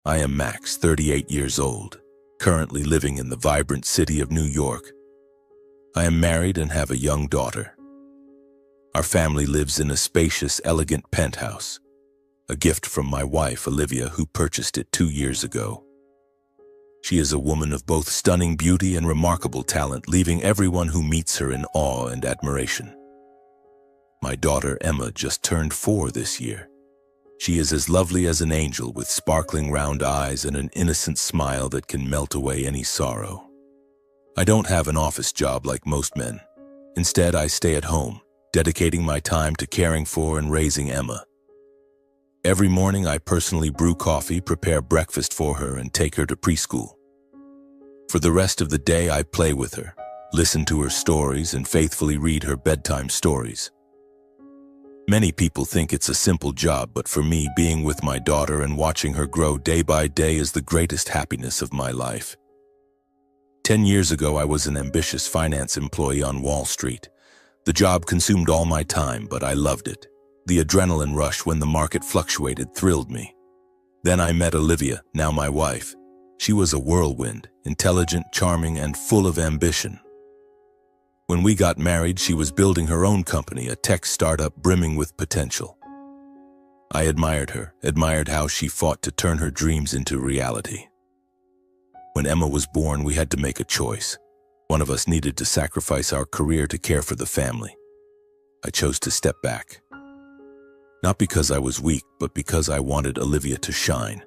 I am Max, 38 years old, currently living in the vibrant city of New York. I am married and have a young daughter. Our family lives in a spacious, elegant penthouse, a gift from my wife, Olivia, who purchased it 2 years ago. She is a woman of both stunning beauty and remarkable talent, leaving everyone who meets her in awe and admiration. My daughter, Emma, just turned 4 this year. She is as lovely as an angel with sparkling round eyes and an innocent smile that can melt away any sorrow. I don't have an office job like most men. Instead, I stay at home, dedicating my time to caring for and raising Emma. Every morning, I personally brew coffee, prepare breakfast for her, and take her to preschool. For the rest of the day, I play with her, listen to her stories, and faithfully read her bedtime stories. Many people think it's a simple job, but for me, being with my daughter and watching her grow day by day is the greatest happiness of my life. 10 years ago, I was an ambitious finance employee on Wall Street. The job consumed all my time, but I loved it. The adrenaline rush when the market fluctuated thrilled me. Then I met Olivia, now my wife. She was a whirlwind, intelligent, charming, and full of ambition. When we got married, she was building her own company, a tech startup brimming with potential. I admired her, admired how she fought to turn her dreams into reality. When Emma was born, we had to make a choice. One of us needed to sacrifice our career to care for the family. I chose to step back. Not because I was weak, but because I wanted Olivia to shine.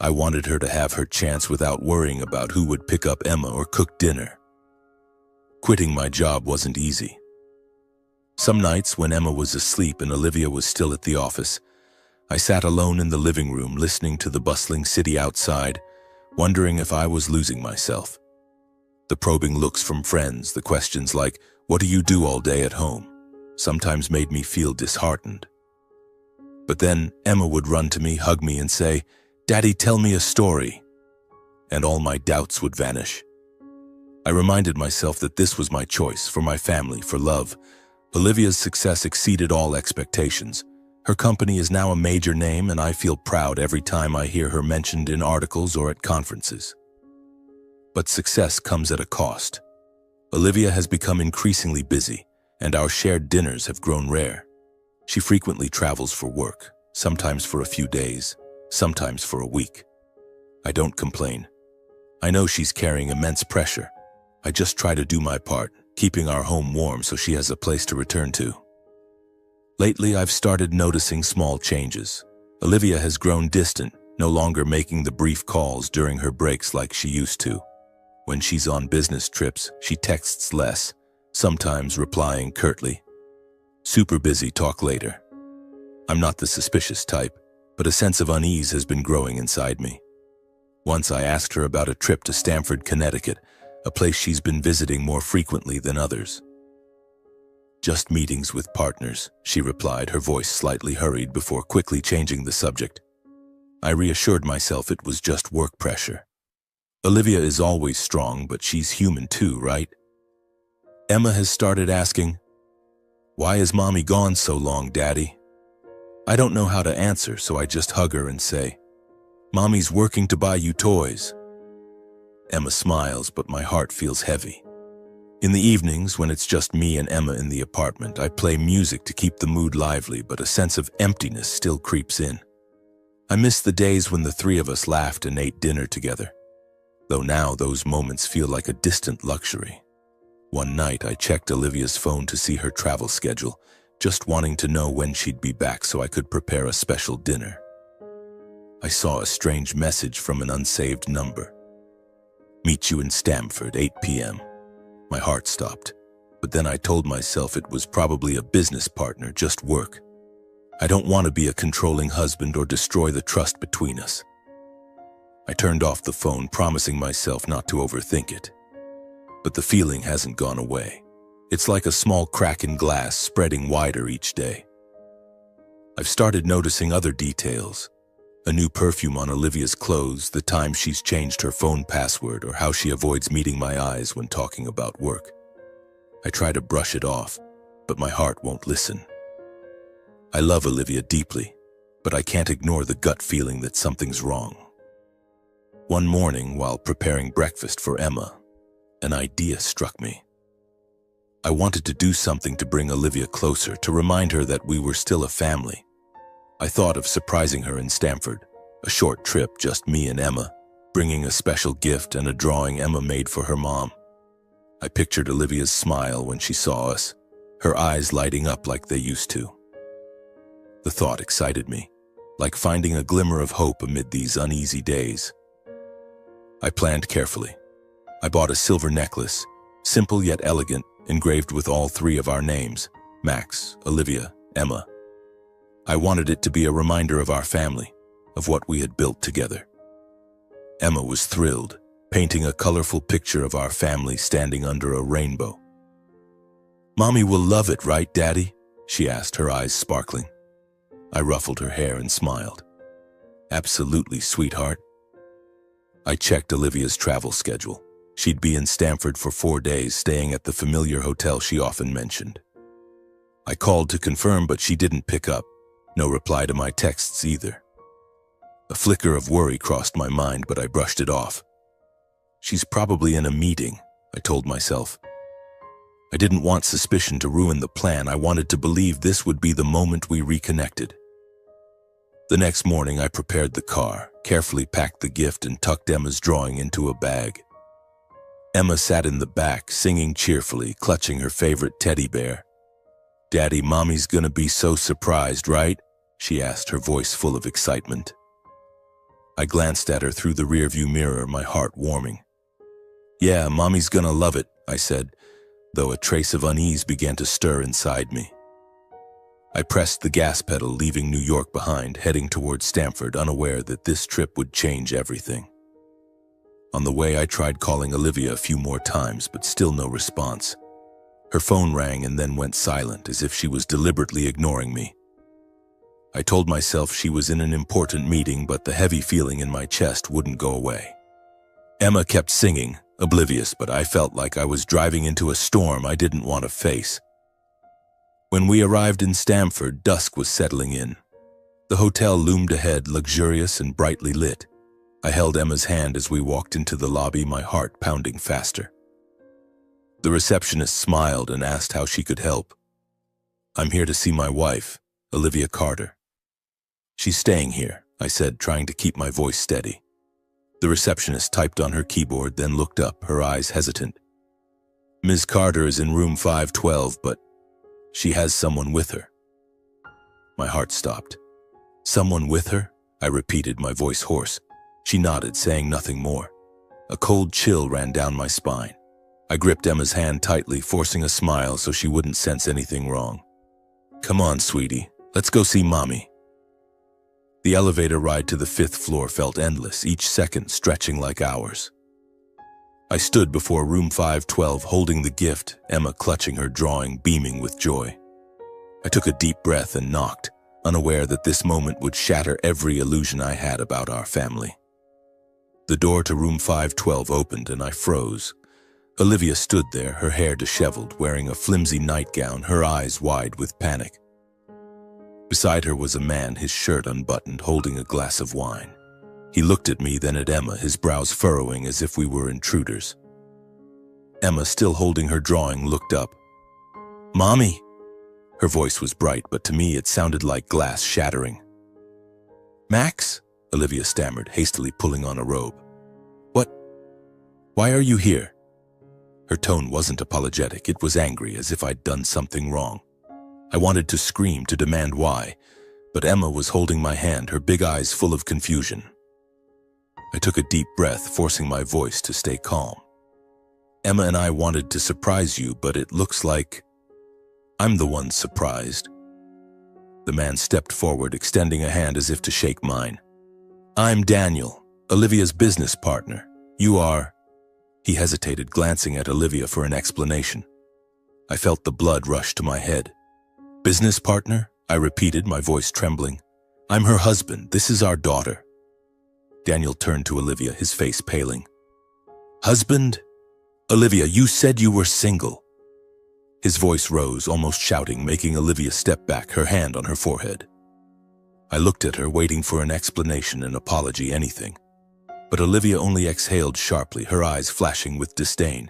I wanted her to have her chance without worrying about who would pick up Emma or cook dinner. Quitting my job wasn't easy. Some nights when Emma was asleep and Olivia was still at the office, I sat alone in the living room listening to the bustling city outside, wondering if I was losing myself. The probing looks from friends, the questions like, "What do you do all day at home?" sometimes made me feel disheartened. But then Emma would run to me, hug me, and say, "Daddy, tell me a story." And all my doubts would vanish. I reminded myself that this was my choice, for my family, for love. Olivia's success exceeded all expectations. Her company is now a major name, and I feel proud every time I hear her mentioned in articles or at conferences. But success comes at a cost. Olivia has become increasingly busy, and our shared dinners have grown rare. She frequently travels for work, sometimes for a few days, sometimes for a week. I don't complain. I know she's carrying immense pressure. I just try to do my part, keeping our home warm so she has a place to return to. Lately, I've started noticing small changes. Olivia has grown distant, no longer making the brief calls during her breaks like she used to. When she's on business trips, she texts less, sometimes replying curtly. "Super busy, talk later." I'm not the suspicious type, but a sense of unease has been growing inside me. Once I asked her about a trip to Stamford, Connecticut, a place she's been visiting more frequently than others. "Just meetings with partners," she replied, her voice slightly hurried before quickly changing the subject. I reassured myself it was just work pressure. Olivia is always strong, but she's human too, right? Emma has started asking, "Why is Mommy gone so long, Daddy?" I don't know how to answer, so I just hug her and say, "Mommy's working to buy you toys." Emma smiles, but my heart feels heavy. In the evenings, when it's just me and Emma in the apartment, I play music to keep the mood lively, but a sense of emptiness still creeps in. I miss the days when the 3 of us laughed and ate dinner together, though now those moments feel like a distant luxury. One night, I checked Olivia's phone to see her travel schedule, just wanting to know when she'd be back so I could prepare a special dinner. I saw a strange message from an unsaved number. "Meet you in Stamford, 8 p.m. My heart stopped, but then I told myself it was probably a business partner, just work. I don't want to be a controlling husband or destroy the trust between us. I turned off the phone, promising myself not to overthink it. But the feeling hasn't gone away. It's like a small crack in glass, spreading wider each day. I've started noticing other details. A new perfume on Olivia's clothes, the time she's changed her phone password, or how she avoids meeting my eyes when talking about work. I try to brush it off, but my heart won't listen. I love Olivia deeply, but I can't ignore the gut feeling that something's wrong. One morning, while preparing breakfast for Emma, an idea struck me. I wanted to do something to bring Olivia closer, to remind her that we were still a family. I thought of surprising her in Stamford, a short trip, just me and Emma, bringing a special gift and a drawing Emma made for her mom. I pictured Olivia's smile when she saw us, her eyes lighting up like they used to. The thought excited me, like finding a glimmer of hope amid these uneasy days. I planned carefully. I bought a silver necklace, simple yet elegant, engraved with all three of our names, Max, Olivia, Emma. I wanted it to be a reminder of our family, of what we had built together. Emma was thrilled, painting a colorful picture of our family standing under a rainbow. "Mommy will love it, right, Daddy?" she asked, her eyes sparkling. I ruffled her hair and smiled. "Absolutely, sweetheart." I checked Olivia's travel schedule. She'd be in Stamford for 4 days, staying at the familiar hotel she often mentioned. I called to confirm, but she didn't pick up. No reply to my texts either. A flicker of worry crossed my mind, but I brushed it off. "She's probably in a meeting," I told myself. I didn't want suspicion to ruin the plan. I wanted to believe this would be the moment we reconnected. The next morning, I prepared the car, carefully packed the gift, and tucked Emma's drawing into a bag. Emma sat in the back, singing cheerfully, clutching her favorite teddy bear. "Daddy, Mommy's gonna be so surprised, right?" she asked, her voice full of excitement. I glanced at her through the rearview mirror, my heart warming. "Yeah, Mommy's gonna love it," I said, though a trace of unease began to stir inside me. I pressed the gas pedal, leaving New York behind, heading toward Stamford, unaware that this trip would change everything. On the way, I tried calling Olivia a few more times, but still no response. Her phone rang and then went silent, as if she was deliberately ignoring me. I told myself she was in an important meeting, but the heavy feeling in my chest wouldn't go away. Emma kept singing, oblivious, but I felt like I was driving into a storm I didn't want to face. When we arrived in Stamford, dusk was settling in. The hotel loomed ahead, luxurious and brightly lit. I held Emma's hand as we walked into the lobby, my heart pounding faster. The receptionist smiled and asked how she could help. "I'm here to see my wife, Olivia Carter." "She's staying here," I said, trying to keep my voice steady. The receptionist typed on her keyboard, then looked up, her eyes hesitant. "Ms. Carter is in room 512, but she has someone with her." My heart stopped. "Someone with her?" I repeated, my voice hoarse. She nodded, saying nothing more. A cold chill ran down my spine. I gripped Emma's hand tightly, forcing a smile so she wouldn't sense anything wrong. "Come on, sweetie. Let's go see Mommy." The elevator ride to the 5th floor felt endless, each second stretching like hours. I stood before room 512, holding the gift, Emma clutching her drawing, beaming with joy. I took a deep breath and knocked, unaware that this moment would shatter every illusion I had about our family. The door to room 512 opened and I froze. Olivia stood there, her hair disheveled, wearing a flimsy nightgown, her eyes wide with panic. Beside her was a man, his shirt unbuttoned, holding a glass of wine. He looked at me, then at Emma, his brows furrowing as if we were intruders. Emma, still holding her drawing, looked up. "Mommy!" Her voice was bright, but to me it sounded like glass shattering. "Max?" Olivia stammered, hastily pulling on a robe. "What? Why are you here?" Her tone wasn't apologetic, it was angry, as if I'd done something wrong. I wanted to scream, to demand why, but Emma was holding my hand, her big eyes full of confusion. I took a deep breath, forcing my voice to stay calm. "Emma and I wanted to surprise you, but it looks like I'm the one surprised." The man stepped forward, extending a hand as if to shake mine. "I'm Daniel, Olivia's business partner. You are..." He hesitated, glancing at Olivia for an explanation. I felt the blood rush to my head. "Business partner?" I repeated, my voice trembling. "I'm her husband. This is our daughter." Daniel turned to Olivia, his face paling. "Husband? Olivia, you said you were single." His voice rose, almost shouting, making Olivia step back, her hand on her forehead. I looked at her, waiting for an explanation, an apology, anything. But Olivia only exhaled sharply, her eyes flashing with disdain.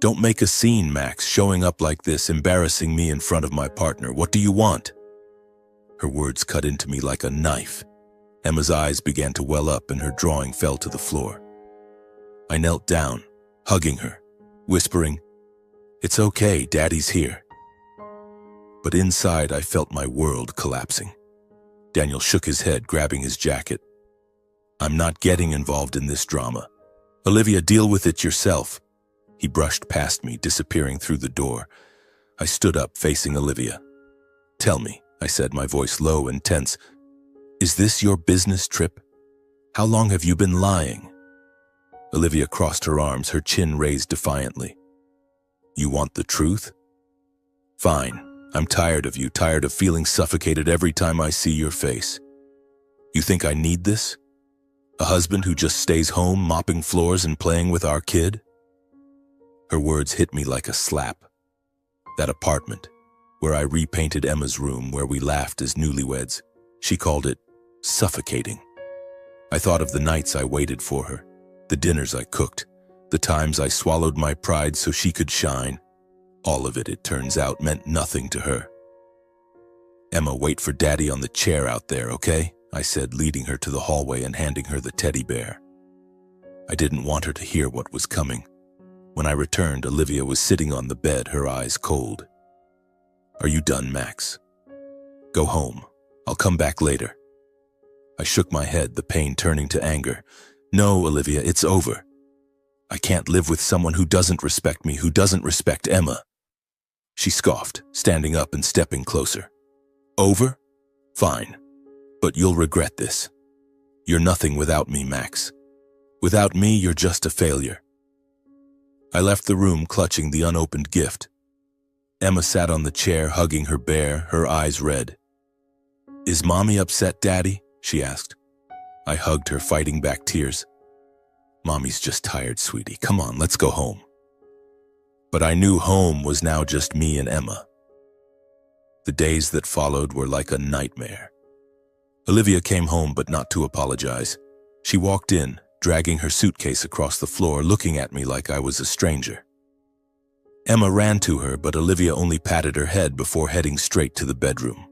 "Don't make a scene, Max, showing up like this, embarrassing me in front of my partner. What do you want?" Her words cut into me like a knife. Emma's eyes began to well up and her drawing fell to the floor. I knelt down, hugging her, whispering, "It's okay, Daddy's here." But inside I felt my world collapsing. Daniel shook his head, grabbing his jacket. "I'm not getting involved in this drama. Olivia, deal with it yourself." He brushed past me, disappearing through the door. I stood up, facing Olivia. "Tell me," I said, my voice low and tense, "is this your business trip? How long have you been lying?" Olivia crossed her arms, her chin raised defiantly. "You want the truth? Fine. I'm tired of you, tired of feeling suffocated every time I see your face. You think I need this? A husband who just stays home, mopping floors and playing with our kid?" Her words hit me like a slap. That apartment, where I repainted Emma's room, where we laughed as newlyweds, she called it suffocating. I thought of the nights I waited for her, the dinners I cooked, the times I swallowed my pride so she could shine. All of it, it turns out, meant nothing to her. "Emma, wait for Daddy on the chair out there, okay?" I said, leading her to the hallway and handing her the teddy bear. I didn't want her to hear what was coming. When I returned, Olivia was sitting on the bed, her eyes cold. "Are you done, Max? Go home. I'll come back later." I shook my head, the pain turning to anger. "No, Olivia, it's over. I can't live with someone who doesn't respect me, who doesn't respect Emma." She scoffed, standing up and stepping closer. "Over? Fine. But you'll regret this. You're nothing without me, Max. Without me, you're just a failure." I left the room clutching the unopened gift. Emma sat on the chair, hugging her bear, her eyes red. "Is Mommy upset, Daddy?" she asked. I hugged her, fighting back tears. "Mommy's just tired, sweetie. Come on, let's go home." But I knew home was now just me and Emma. The days that followed were like a nightmare. Olivia came home, but not to apologize. She walked in, dragging her suitcase across the floor, looking at me like I was a stranger. Emma ran to her, but Olivia only patted her head before heading straight to the bedroom.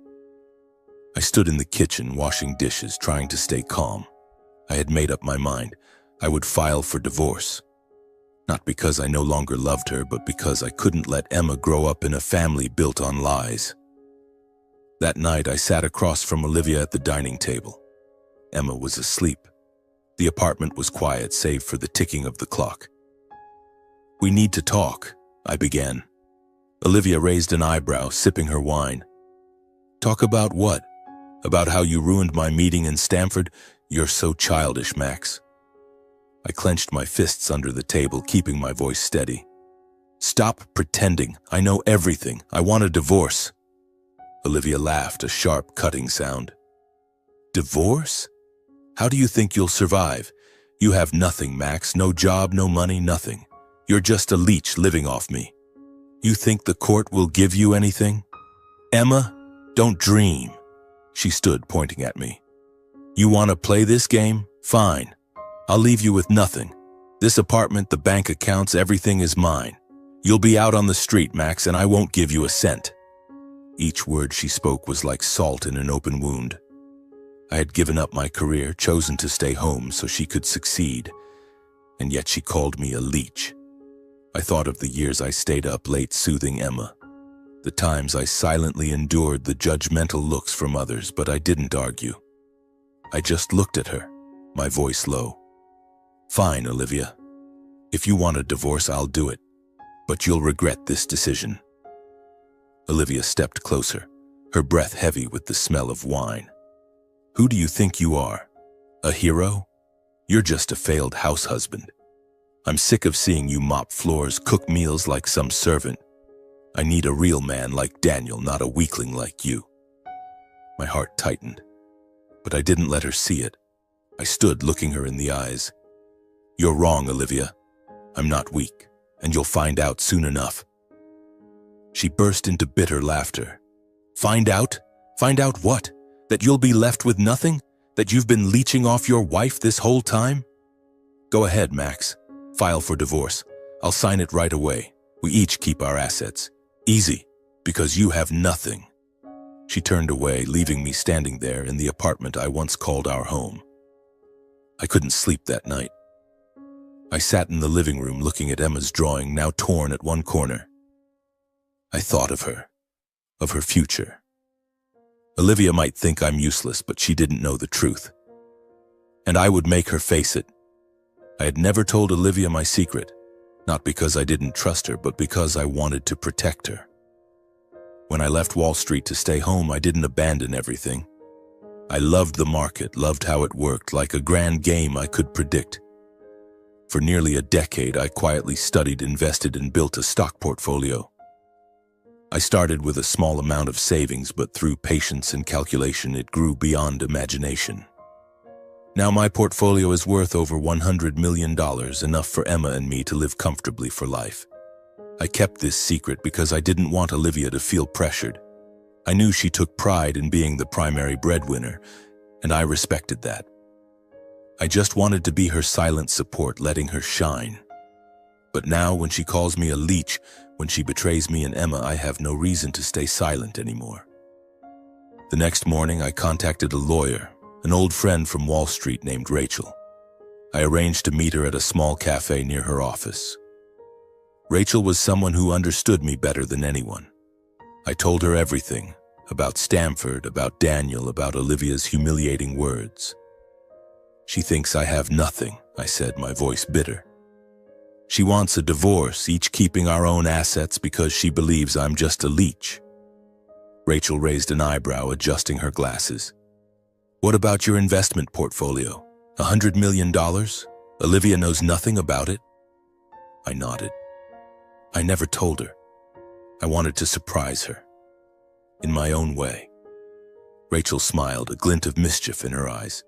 I stood in the kitchen, washing dishes, trying to stay calm. I had made up my mind. I would file for divorce. Not because I no longer loved her, but because I couldn't let Emma grow up in a family built on lies. That night, I sat across from Olivia at the dining table. Emma was asleep. The apartment was quiet, save for the ticking of the clock. "We need to talk," I began. Olivia raised an eyebrow, sipping her wine. "Talk about what? About how you ruined my meeting in Stamford? You're so childish, Max." I clenched my fists under the table, keeping my voice steady. "Stop pretending. I know everything. I want a divorce." Olivia laughed, a sharp, cutting sound. "Divorce? How do you think you'll survive? You have nothing, Max. No job, no money, nothing. You're just a leech living off me. You think the court will give you anything? Emma, don't dream." She stood, pointing at me. "You want to play this game? Fine. I'll leave you with nothing. This apartment, the bank accounts, everything is mine. You'll be out on the street, Max, and I won't give you a cent." Each word she spoke was like salt in an open wound. I had given up my career, chosen to stay home so she could succeed, and yet she called me a leech. I thought of the years I stayed up late soothing Emma, the times I silently endured the judgmental looks from others, but I didn't argue. I just looked at her, my voice low. "Fine, Olivia. If you want a divorce, I'll do it, but you'll regret this decision." Olivia stepped closer, her breath heavy with the smell of wine. "Who do you think you are? A hero? You're just a failed house husband. I'm sick of seeing you mop floors, cook meals like some servant. I need a real man like Daniel, not a weakling like you." My heart tightened, but I didn't let her see it. I stood looking her in the eyes. "You're wrong, Olivia. I'm not weak, and you'll find out soon enough." She burst into bitter laughter. "Find out? Find out what? That you'll be left with nothing? That you've been leeching off your wife this whole time? Go ahead, Max. File for divorce. I'll sign it right away. We each keep our assets. Easy, because you have nothing. She turned away, leaving me standing there in the apartment I once called our home. I couldn't sleep that night. I sat in the living room looking at Emma's drawing, now torn at one corner. I thought of her future. Olivia might think I'm useless, but she didn't know the truth. And I would make her face it. I had never told Olivia my secret, not because I didn't trust her, but because I wanted to protect her. When I left Wall Street to stay home, I didn't abandon everything. I loved the market, loved how it worked, like a grand game I could predict. For nearly a decade, I quietly studied, invested, and built a stock portfolio. I started with a small amount of savings, but through patience and calculation, it grew beyond imagination. Now my portfolio is worth over $100 million, enough for Emma and me to live comfortably for life. I kept this secret because I didn't want Olivia to feel pressured. I knew she took pride in being the primary breadwinner, and I respected that. I just wanted to be her silent support, letting her shine. But now, when she calls me a leech, when she betrays me and Emma, I have no reason to stay silent anymore. The next morning, I contacted a lawyer, an old friend from Wall Street named Rachel. I arranged to meet her at a small cafe near her office. Rachel was someone who understood me better than anyone. I told her everything, about Stanford, about Daniel, about Olivia's humiliating words. She thinks I have nothing, I said, my voice bitter. She wants a divorce, each keeping our own assets because she believes I'm just a leech. Rachel raised an eyebrow, adjusting her glasses. What about your investment portfolio? $100 million? Olivia knows nothing about it? I nodded. I never told her. I wanted to surprise her. In my own way. Rachel smiled, a glint of mischief in her eyes.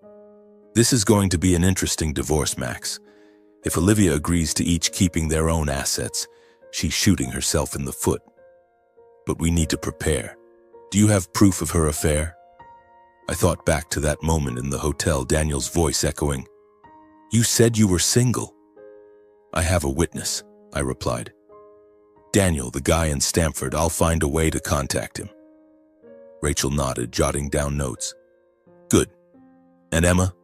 This is going to be an interesting divorce, Max. If Olivia agrees to each keeping their own assets, she's shooting herself in the foot. But we need to prepare. Do you have proof of her affair? I thought back to that moment in the hotel, Daniel's voice echoing, "You said you were single." "I have a witness," I replied. "Daniel, the guy in Stanford. I'll find a way to contact him." Rachel nodded, jotting down notes. "Good. And Emma?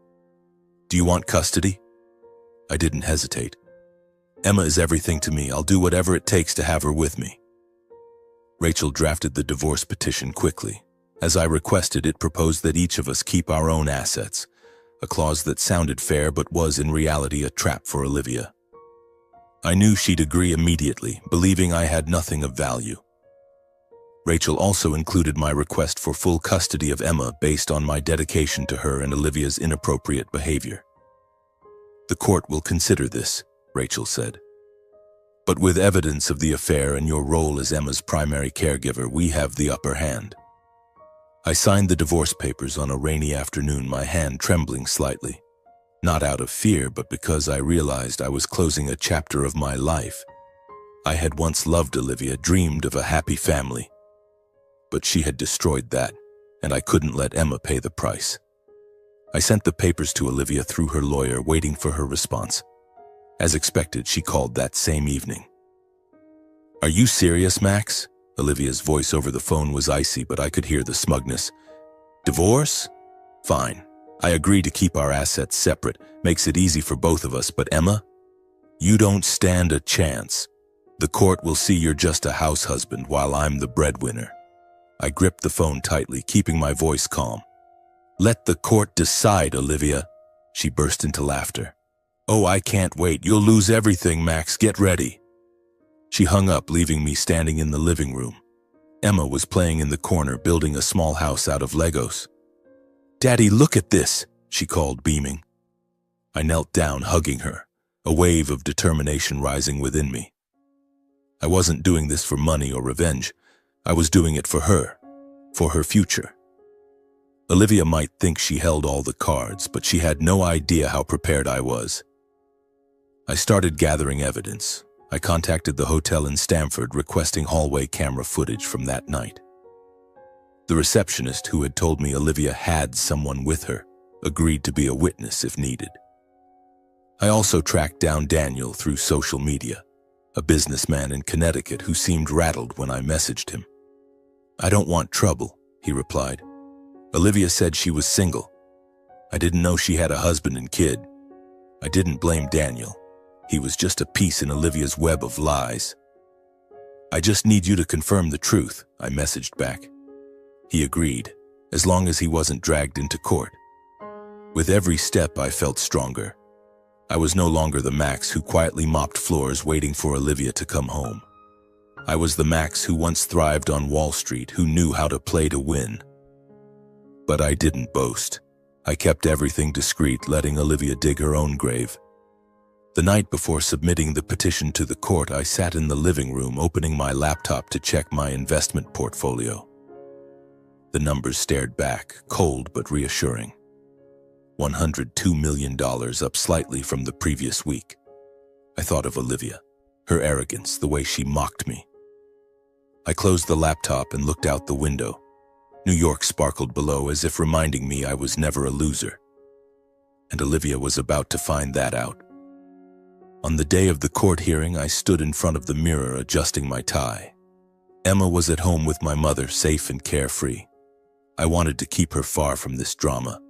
Do you want custody?" I didn't hesitate. "Emma is everything to me. I'll do whatever it takes to have her with me." Rachel drafted the divorce petition quickly. As I requested, it proposed that each of us keep our own assets, a clause that sounded fair but was in reality a trap for Olivia. I knew she'd agree immediately, believing I had nothing of value. Rachel also included my request for full custody of Emma based on my dedication to her and Olivia's inappropriate behavior. "The court will consider this," Rachel said. "But with evidence of the affair and your role as Emma's primary caregiver, we have the upper hand." I signed the divorce papers on a rainy afternoon, my hand trembling slightly. Not out of fear, but because I realized I was closing a chapter of my life. I had once loved Olivia, dreamed of a happy family. But she had destroyed that, and I couldn't let Emma pay the price. I sent the papers to Olivia through her lawyer, waiting for her response. As expected, she called that same evening. "Are you serious, Max?" Olivia's voice over the phone was icy, but I could hear the smugness. "Divorce? Fine. I agree to keep our assets separate. Makes it easy for both of us, but Emma? You don't stand a chance. The court will see you're just a house husband while I'm the breadwinner." I gripped the phone tightly, keeping my voice calm. "Let the court decide, Olivia." She burst into laughter. "Oh, I can't wait. You'll lose everything, Max. Get ready." She hung up, leaving me standing in the living room. Emma was playing in the corner, building a small house out of Legos. "Daddy, look at this," she called, beaming. I knelt down, hugging her, a wave of determination rising within me. I wasn't doing this for money or revenge. I was doing it for her future. Olivia might think she held all the cards, but she had no idea how prepared I was. I started gathering evidence. I contacted the hotel in Stanford, requesting hallway camera footage from that night. The receptionist, who had told me Olivia had someone with her, agreed to be a witness if needed. I also tracked down Daniel through social media, a businessman in Connecticut who seemed rattled when I messaged him. "I don't want trouble," he replied. "Olivia said she was single. I didn't know she had a husband and kid." I didn't blame Daniel. He was just a piece in Olivia's web of lies. "I just need you to confirm the truth," I messaged back. He agreed, as long as he wasn't dragged into court. With every step, I felt stronger. I was no longer the Max who quietly mopped floors waiting for Olivia to come home. I was the Max who once thrived on Wall Street, who knew how to play to win. But I didn't boast. I kept everything discreet, letting Olivia dig her own grave. The night before submitting the petition to the court, I sat in the living room opening my laptop to check my investment portfolio. The numbers stared back, cold but reassuring. $102 million, up slightly from the previous week. I thought of Olivia, her arrogance, the way she mocked me. I closed the laptop and looked out the window. New York sparkled below, as if reminding me I was never a loser. And Olivia was about to find that out. On the day of the court hearing, I stood in front of the mirror adjusting my tie. Emma was at home with my mother, safe and carefree. I wanted to keep her far from this drama.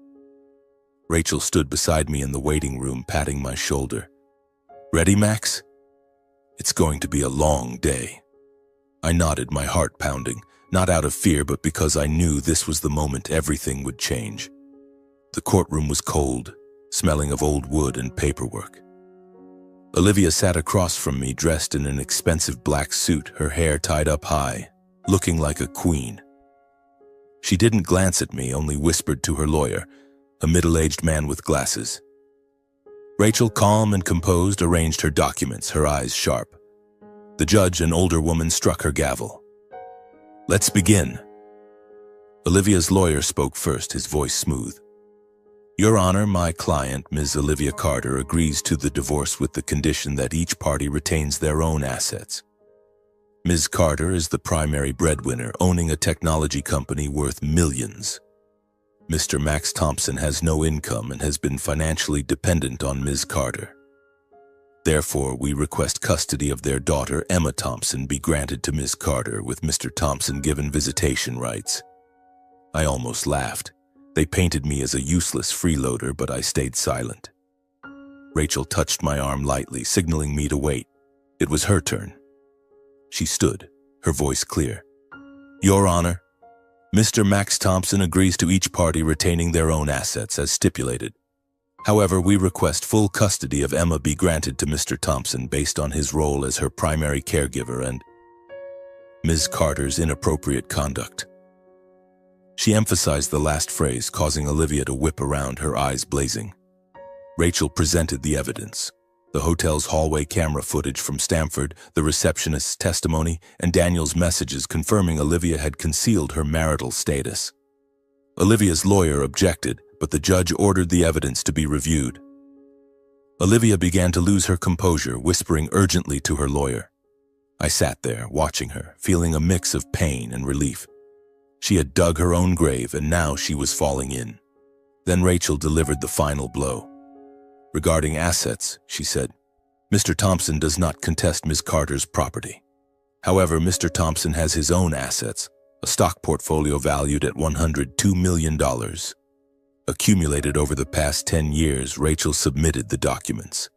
Rachel stood beside me in the waiting room, patting my shoulder. "Ready, Max? It's going to be a long day." I nodded, my heart pounding, not out of fear, but because I knew this was the moment everything would change. The courtroom was cold, smelling of old wood and paperwork. Olivia sat across from me, dressed in an expensive black suit, her hair tied up high, looking like a queen. She didn't glance at me, only whispered to her lawyer, a middle-aged man with glasses. Rachel, calm and composed, arranged her documents, her eyes sharp. The judge, an older woman, struck her gavel. "Let's begin." Olivia's lawyer spoke first, his voice smooth. "Your Honor, my client, Ms. Olivia Carter, agrees to the divorce with the condition that each party retains their own assets. Ms. Carter is the primary breadwinner, owning a technology company worth millions. Mr. Max Thompson has no income and has been financially dependent on Ms. Carter. Therefore, we request custody of their daughter, Emma Thompson, be granted to Ms. Carter, with Mr. Thompson given visitation rights." I almost laughed. They painted me as a useless freeloader, but I stayed silent. Rachel touched my arm lightly, signaling me to wait. It was her turn. She stood, her voice clear. "Your Honor, Mr. Max Thompson agrees to each party retaining their own assets as stipulated. However, we request full custody of Emma be granted to Mr. Thompson based on his role as her primary caregiver and Ms. Carter's inappropriate conduct." She emphasized the last phrase, causing Olivia to whip around, her eyes blazing. Rachel presented the evidence: the hotel's hallway camera footage from Stamford, the receptionist's testimony, and Daniel's messages confirming Olivia had concealed her marital status. Olivia's lawyer objected, but the judge ordered the evidence to be reviewed. Olivia began to lose her composure, whispering urgently to her lawyer. I sat there, watching her, feeling a mix of pain and relief. She had dug her own grave, and now she was falling in. Then Rachel delivered the final blow. "Regarding assets," she said, "Mr. Thompson does not contest Ms. Carter's property. However, Mr. Thompson has his own assets, a stock portfolio valued at $102 million. Accumulated over the past 10 years, Rachel submitted the documents.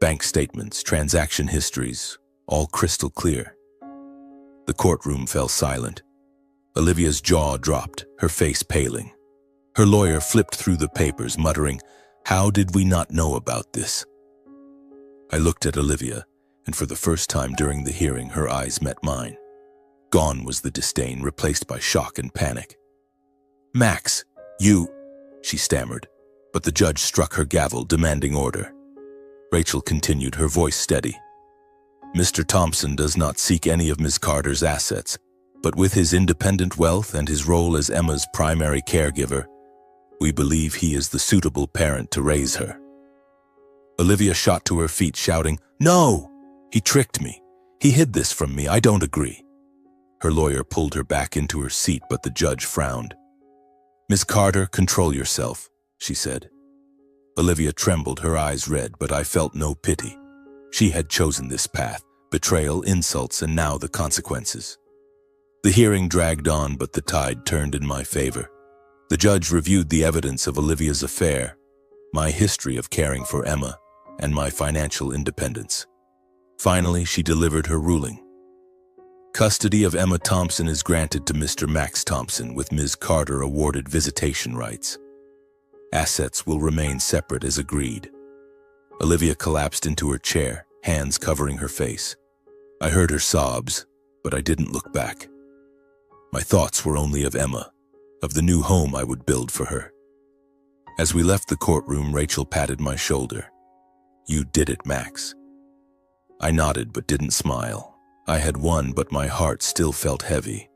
Bank statements, transaction histories, all crystal clear. The courtroom fell silent. Olivia's jaw dropped, her face paling. Her lawyer flipped through the papers, muttering, "How did we not know about this?" I looked at Olivia, and for the first time during the hearing, her eyes met mine. Gone was the disdain, replaced by shock and panic. "Max, you—" she stammered, but the judge struck her gavel, demanding order. Rachel continued, her voice steady. "Mr. Thompson does not seek any of Ms. Carter's assets, but with his independent wealth and his role as Emma's primary caregiver, we believe he is the suitable parent to raise her." Olivia shot to her feet, shouting, "No! He tricked me. He hid this from me. I don't agree." Her lawyer pulled her back into her seat, but the judge frowned. "Ms. Carter, control yourself," she said. Olivia trembled, her eyes red, but I felt no pity. She had chosen this path, betrayal, insults, and now the consequences. The hearing dragged on, but the tide turned in my favor. The judge reviewed the evidence of Olivia's affair, my history of caring for Emma, and my financial independence. Finally, she delivered her ruling. Custody of Emma Thompson is granted to Mr. Max Thompson, with Ms. Carter awarded visitation rights. Assets will remain separate as agreed. Olivia collapsed into her chair, hands covering her face. I heard her sobs, but I didn't look back. My thoughts were only of Emma, of the new home I would build for her. As we left the courtroom, Rachel patted my shoulder. "You did it, Max." I nodded but didn't smile. I had won, but my heart still felt heavy.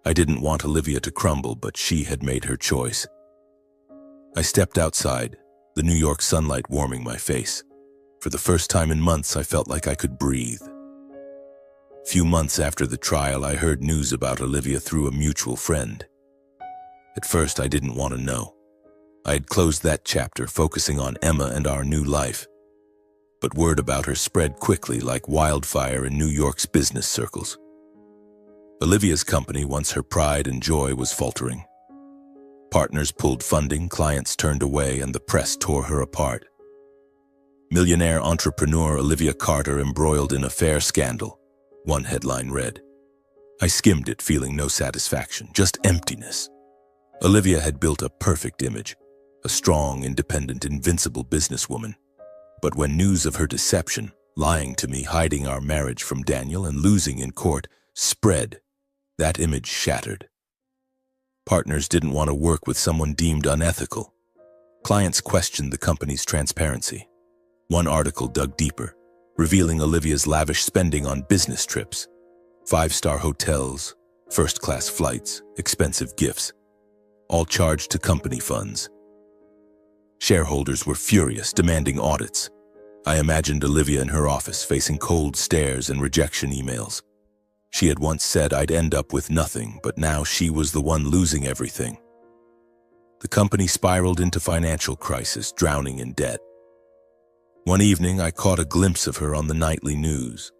I didn't want Olivia to crumble, but she had made her choice. I stepped outside, the New York sunlight warming my face. For the first time in months, I felt like I could breathe. Few months after the trial, I heard news about Olivia through a mutual friend. At first, I didn't want to know. I had closed that chapter, focusing on Emma and our new life. But word about her spread quickly like wildfire in New York's business circles. Olivia's company, once her pride and joy, was faltering. Partners pulled funding, clients turned away, and the press tore her apart. Millionaire entrepreneur Olivia Carter embroiled in affair scandal, one headline read. I skimmed it, feeling no satisfaction, just emptiness. Olivia had built a perfect image, a strong, independent, invincible businesswoman. But when news of her deception, lying to me, hiding our marriage from Daniel, and losing in court spread, that image shattered. Partners didn't want to work with someone deemed unethical. Clients questioned the company's transparency. One article dug deeper, revealing Olivia's lavish spending on business trips, 5-star hotels, first-class flights, expensive gifts, all charged to company funds. Shareholders were furious, demanding audits. I imagined Olivia in her office, facing cold stares and rejection emails. She had once said I'd end up with nothing, but now she was the one losing everything. The company spiraled into financial crisis, drowning in debt. One evening, I caught a glimpse of her on the nightly news.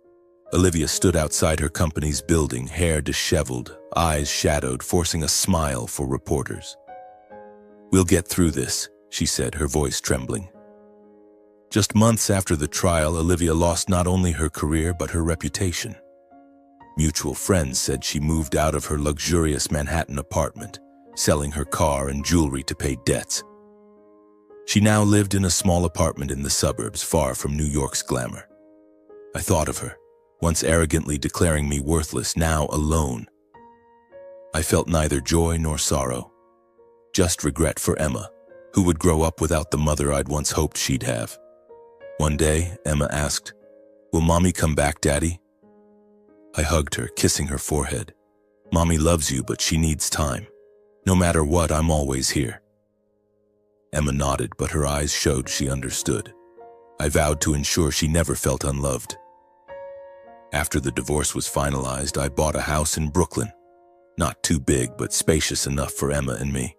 Olivia stood outside her company's building, hair disheveled, eyes shadowed, forcing a smile for reporters. "We'll get through this," she said, her voice trembling. Just months after the trial, Olivia lost not only her career but her reputation. Mutual friends said she moved out of her luxurious Manhattan apartment, selling her car and jewelry to pay debts. She now lived in a small apartment in the suburbs, far from New York's glamour. I thought of her, once arrogantly declaring me worthless, now alone. I felt neither joy nor sorrow, just regret for Emma, who would grow up without the mother I'd once hoped she'd have. One day, Emma asked, "Will Mommy come back, Daddy?" I hugged her, kissing her forehead. "Mommy loves you, but she needs time. No matter what, I'm always here." Emma nodded, but her eyes showed she understood. I vowed to ensure she never felt unloved. After the divorce was finalized, I bought a house in Brooklyn. Not too big, but spacious enough for Emma and me.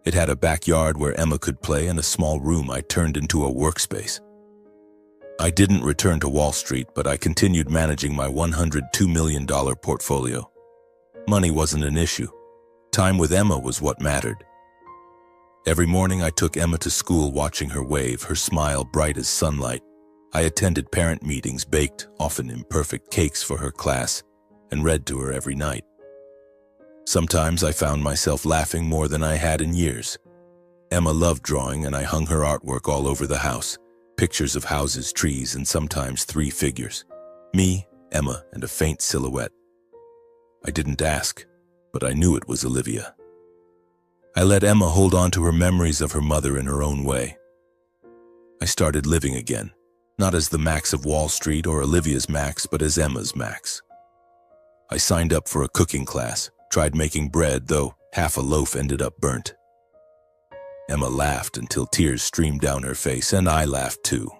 It had a backyard where Emma could play and a small room I turned into a workspace. I didn't return to Wall Street, but I continued managing my $102 million portfolio. Money wasn't an issue. Time with Emma was what mattered. Every morning I took Emma to school, watching her wave, her smile bright as sunlight. I attended parent meetings, baked, often imperfect, cakes for her class, and read to her every night. Sometimes I found myself laughing more than I had in years. Emma loved drawing, and I hung her artwork all over the house. Pictures of houses, trees, and sometimes 3 figures. Me, Emma, and a faint silhouette. I didn't ask, but I knew it was Olivia. I let Emma hold on to her memories of her mother in her own way. I started living again, not as the Max of Wall Street or Olivia's Max, but as Emma's Max. I signed up for a cooking class, tried making bread, though half a loaf ended up burnt. Emma laughed until tears streamed down her face, and I laughed too.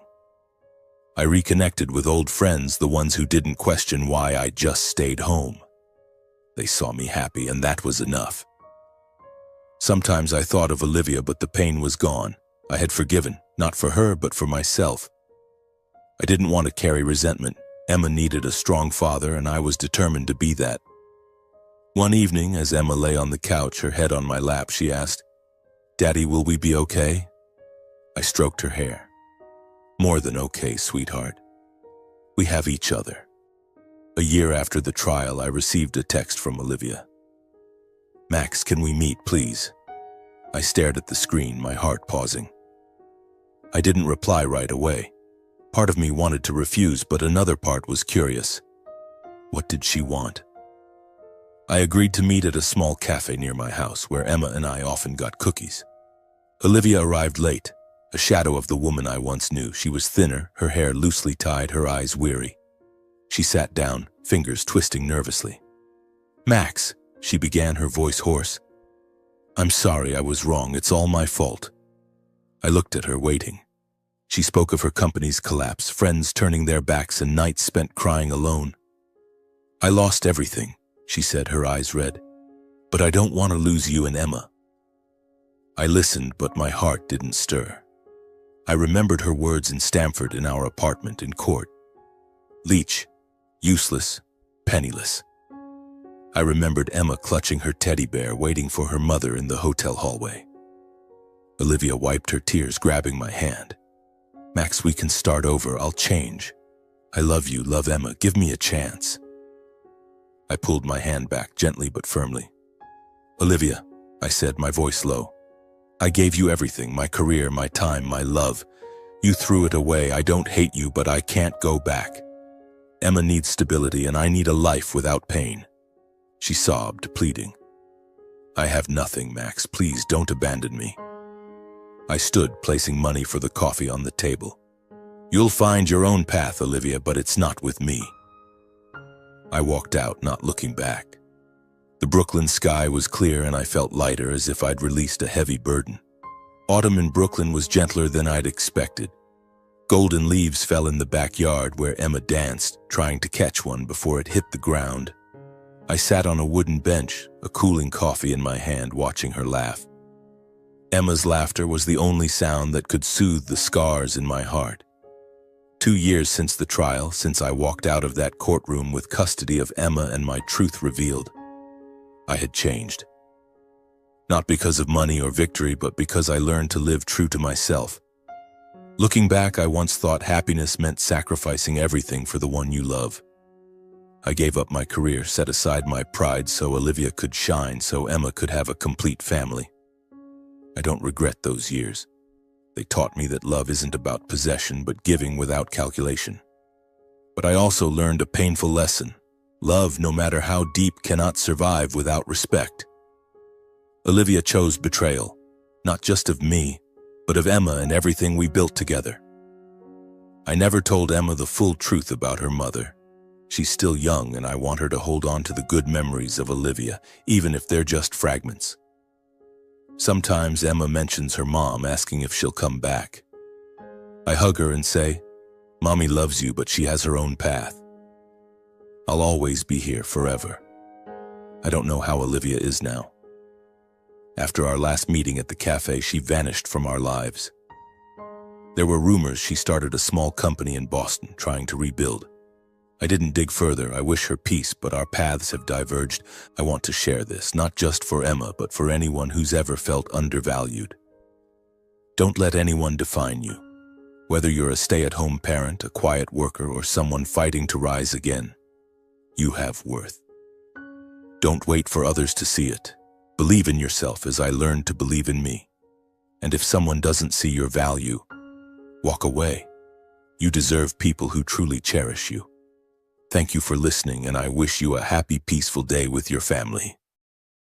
I reconnected with old friends, the ones who didn't question why I just stayed home. They saw me happy, and that was enough. Sometimes I thought of Olivia, but the pain was gone. I had forgiven, not for her, but for myself. I didn't want to carry resentment. Emma needed a strong father, and I was determined to be that. One evening, as Emma lay on the couch, her head on my lap, she asked, "Daddy, will we be okay?" I stroked her hair. "More than okay, sweetheart. We have each other." A year after the trial, I received a text from Olivia. "Max, can we meet, please?" I stared at the screen, my heart pausing. I didn't reply right away. Part of me wanted to refuse, but another part was curious. What did she want? I agreed to meet at a small cafe near my house, where Emma and I often got cookies. Olivia arrived late, a shadow of the woman I once knew. She was thinner, her hair loosely tied, her eyes weary. She sat down, fingers twisting nervously. "Max," she began, her voice hoarse. "I'm sorry, I was wrong. It's all my fault." I looked at her, waiting. She spoke of her company's collapse, friends turning their backs, and nights spent crying alone. "I lost everything," she said, her eyes red. "But I don't want to lose you and Emma." I listened, but my heart didn't stir. I remembered her words in Stamford, in our apartment in court. Leech, useless, penniless. I remembered Emma clutching her teddy bear, waiting for her mother in the hotel hallway. Olivia wiped her tears, grabbing my hand. "Max, we can start over. I'll change. I love you, love Emma. Give me a chance." I pulled my hand back, gently but firmly. "Olivia," I said, my voice low, "I gave you everything, my career, my time, my love. You threw it away. I don't hate you, but I can't go back. Emma needs stability, and I need a life without pain." She sobbed, pleading. "I have nothing, Max. Please don't abandon me." I stood, placing money for the coffee on the table. "You'll find your own path, Olivia, but it's not with me." I walked out, not looking back. The Brooklyn sky was clear, and I felt lighter, as if I'd released a heavy burden. Autumn in Brooklyn was gentler than I'd expected. Golden leaves fell in the backyard where Emma danced, trying to catch one before it hit the ground. I sat on a wooden bench, a cooling coffee in my hand, watching her laugh. Emma's laughter was the only sound that could soothe the scars in my heart. 2 years since the trial, since I walked out of that courtroom with custody of Emma and my truth revealed. I had changed. Not because of money or victory, but because I learned to live true to myself. Looking back, I once thought happiness meant sacrificing everything for the one you love. I gave up my career, set aside my pride so Olivia could shine, so Emma could have a complete family. I don't regret those years. They taught me that love isn't about possession, but giving without calculation. But I also learned a painful lesson. Love, no matter how deep, cannot survive without respect. Olivia chose betrayal, not just of me, but of Emma and everything we built together. I never told Emma the full truth about her mother. She's still young, and I want her to hold on to the good memories of Olivia, even if they're just fragments. Sometimes Emma mentions her mom, asking if she'll come back. I hug her and say, "Mommy loves you, but she has her own path." I'll always be here forever. I don't know how Olivia is now. After our last meeting at the cafe, she vanished from our lives. There were rumors she started a small company in Boston, trying to rebuild. I didn't dig further. I wish her peace, but our paths have diverged. I want to share this, not just for Emma, but for anyone who's ever felt undervalued. Don't let anyone define you. Whether you're a stay-at-home parent, a quiet worker, or someone fighting to rise again, you have worth. Don't wait for others to see it. Believe in yourself as I learned to believe in me. And if someone doesn't see your value, walk away. You deserve people who truly cherish you. Thank you for listening, and I wish you a happy, peaceful day with your family.